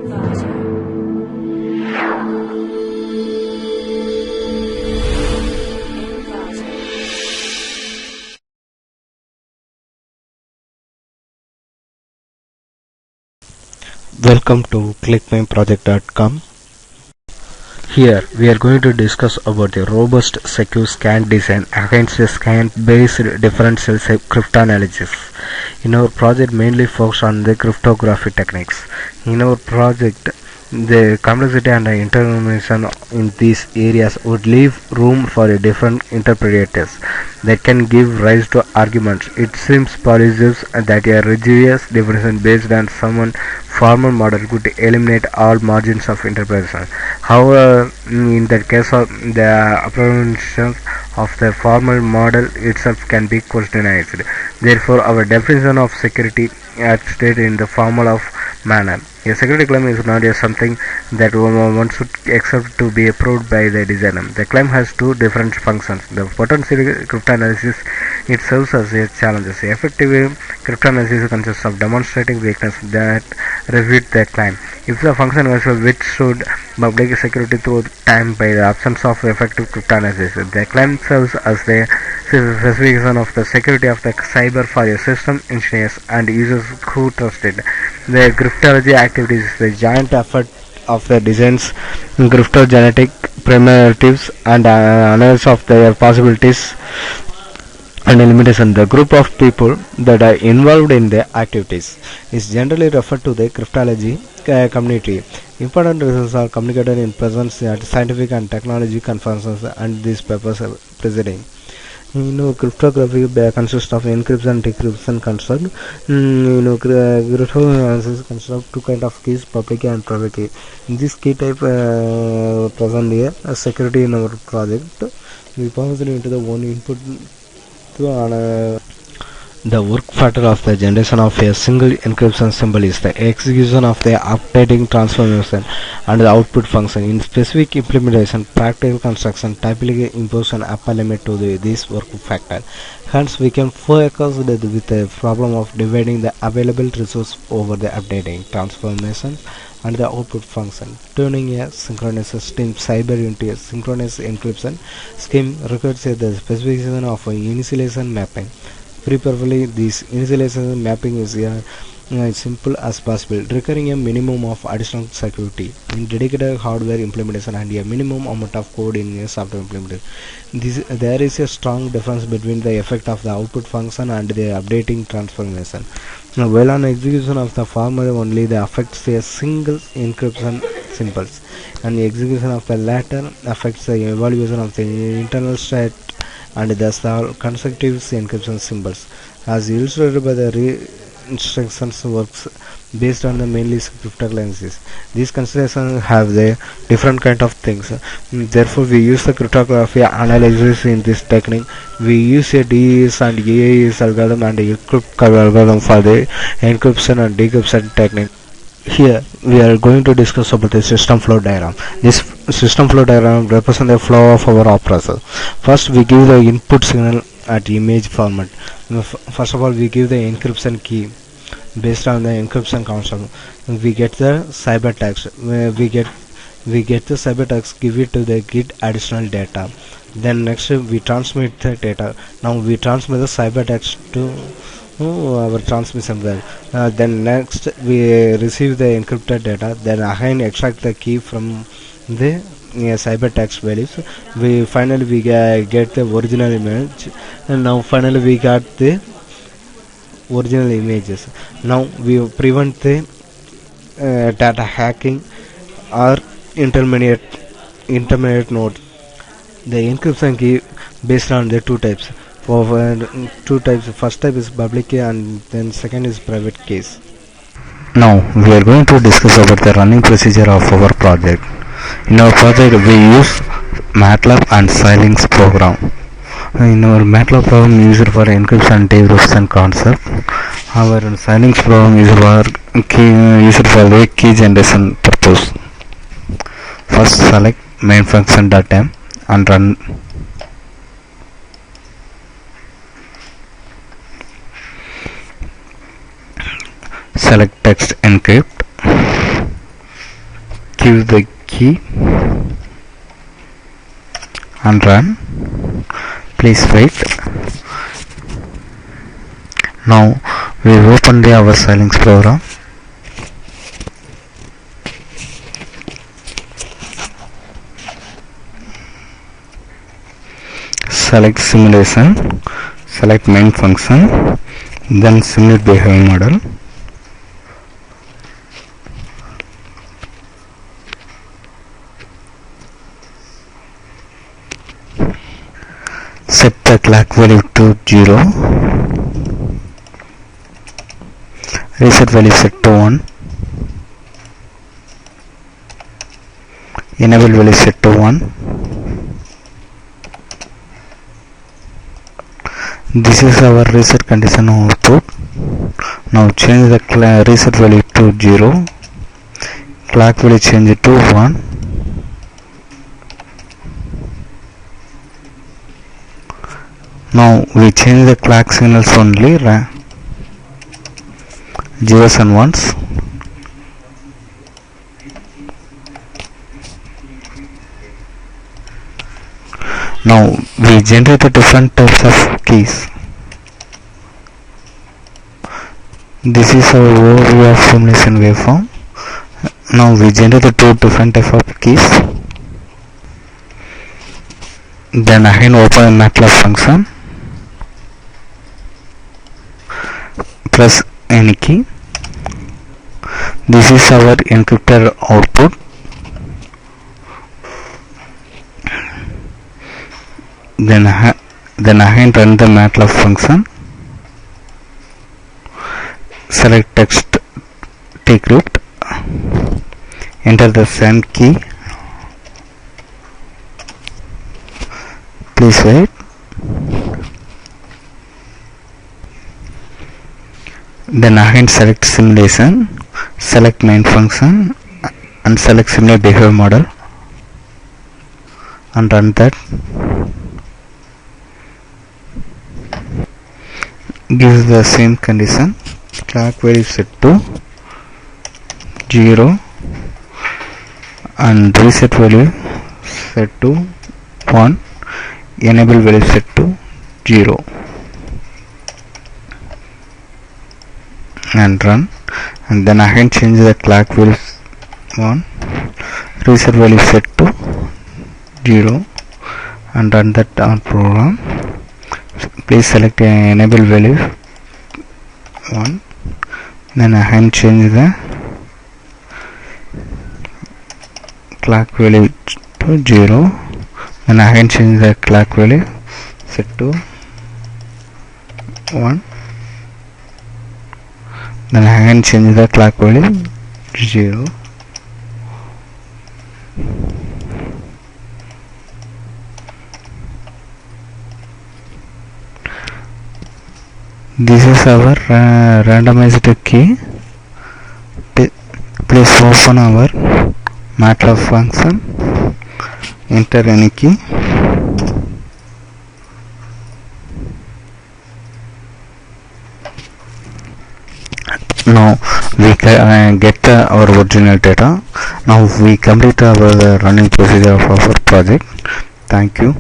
Welcome to clickmyproject.com. Here we are going to discuss about the robust secure scan design against the scan based differential cryptanalysis. In our project mainly focus on the cryptography techniques. In our project the complexity and the interconnection in these areas would leave room for a different interpreters that can give rise to arguments. It seems positives that a rigorous definition based on some formal model could eliminate all margins of interpretation. However, in the case of the apprehensions of the formal model itself can be questioned. Therefore, our definition of security is stated in the formal of manner. A security claim is not something that one should accept to be approved by the designer. The claim has two different functions. The potential cryptanalysis, it serves as a challenge. Effective cryptanalysis consists of demonstrating weakness that refute the claim. If the function was which should public security through time by the absence of effective cryptanalysis, the claim serves as the specification of the security of the cyber for a system engineers and users who trust it. The cryptology activities is the joint effort of the designs, cryptogenetic primitives and analysis of their possibilities and limitation. The group of people that are involved in the activities is generally referred to the cryptology community. Important results are communicated in presence at scientific and technology conferences and these papers are presenting. Cryptography consists of encryption and decryption concept. Cryptography consists of two kind of keys, public key and private key. In this key type present here security in our project, we pass it into the one input to the work factor of the generation of a single encryption symbol is the execution of the updating transformation and the output function. In specific implementation, practical construction typically impose an upper limit to this work factor. Hence, we can focus with the problem of dividing the available resource over the updating transformation and the output function. Turning a synchronous system cyber into a synchronous encryption scheme requires the specification of an initialization mapping. Preferably, this initialization mapping is simple as possible, requiring a minimum of additional security in dedicated hardware implementation and a minimum amount of code in a software implementation. There is a strong difference between the effect of the output function and the updating transformation. Now, while on execution of the former only the affects a single encryption symbols, and the execution of the latter affects the evaluation of the internal state and thus the consecutive encryption symbols. As illustrated by the instructions works based on the mainly cryptography. These considerations have the different kind of things. Therefore, we use the cryptography analysis in this technique. We use a DES and EAS algorithm and a encrypt algorithm for the encryption and decryption technique. Here we are going to discuss about the system flow diagram. This system flow diagram represents the flow of our operator. First, we give the input signal at image format. First of all, we give the encryption key. Based on the encryption concept, we get the cybertext. We get the cybertext, give it to the git additional data. Then next we transmit the data. Now we transmit the cybertext to our transmission well. Then next we receive the encrypted data. Then again extract the key from the cybertext values. We finally get the original image, and now finally we got the original images. Now we prevent the data hacking or intermediate node. The encryption key based on the two types. For two types, first type is public key and then second is private keys. Now we are going to discuss about the running procedure of our project. In our project we use MATLAB and Xilinx program. In our MATLAB program used for encryption and decryption concept. Our Xilinx program used for the key generation purpose. First select main function.m and run. Select text encrypt. give the key and run. Please wait. Now we open our Xilinx program. Select simulation, select main function, then simulate behavior model. Set the clock value to 0. Reset value set to 1. Enable value set to 1. This is our reset condition output. Now change the reset value to 0. Clock value change it to 1. Now we change the clock signals only, zeros and ones. Now we generate the different types of keys. This is our overview of simulation waveform. Now we generate the two different types of keys. Then again open a MATLAB function. Press any key. This is our encrypted output. Then again run the MATLAB function. Select text decrypt. Enter the send key. Please wait. Then again select simulation, select main function and select simulate behavior model and run that. Gives the same condition. Clock value set to 0 and reset value set to 1. Enable value set to 0 and run, and then again change the clock value 1, reset value set to 0 and run that program. Please select enable value 1, then again change the clock value to 0, then again change the clock value set to 1, then again change the clock value to 0. This is our randomized key. Please open our MATLAB function, enter any key. Now we get our original data. Now we complete our running procedure of our project. Thank you.